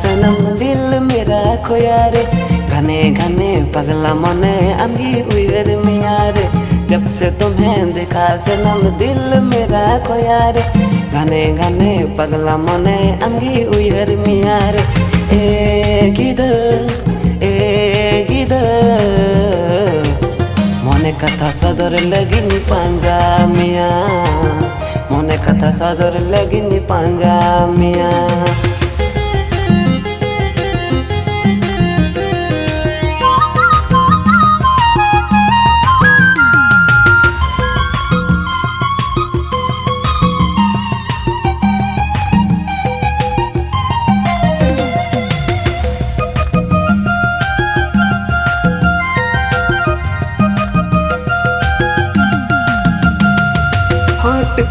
सनम दिल मेरा खोया रे, घने घने पगला मने अम्गी उयर मिया रे। जब से तुम्हें देखा सनम दिल मेरा खोया रे, घने घने पगला मने अम्गी उयर मिया रे। ए गिद मने कथा सदर लगिनी पांजा मिया, मने कथा सदर लगिनी पांजा मिया।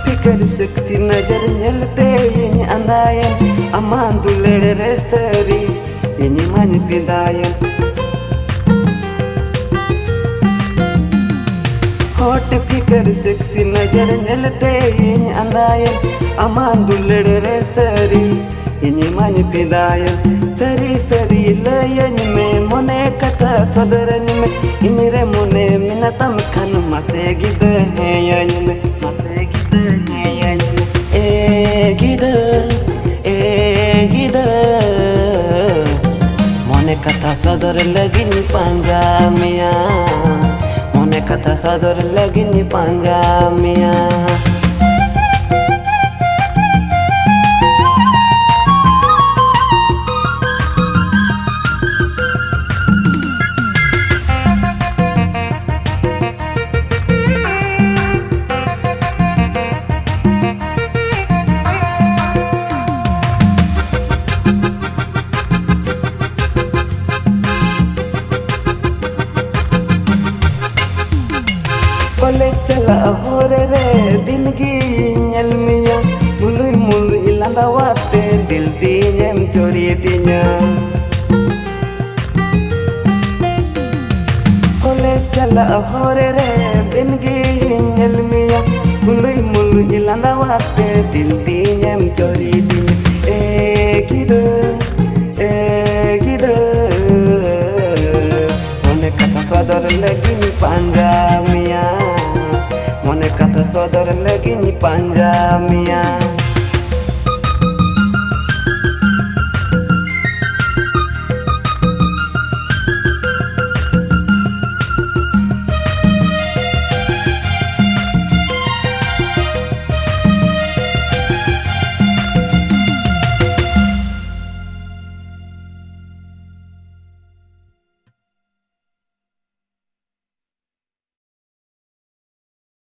फिकर सकती नजर nyelते इन अंदायन aman dulere reseri ini mani pidayan hot फिकर सकती नजर nyelते इन अंदायन aman dulere reseri ini mani pidayan seri seri layan me mone kata sadaran me inire mone minatam khan mase gide hayan me गिद मने कथा सदर लगिनी पांजा मिया, मने कथा सदर लगिनी पांजा मिया। बोले चला हो रे दिन की nyelmiya mului mului ilanda wate dil tinyem chori tinya बोले चला हो रे दिन की nyelmiya mului mului ilanda wate dil tinyem chori tinya gida mone kata sadar lagi ni panja miya, mone kata sodor lagi ni panja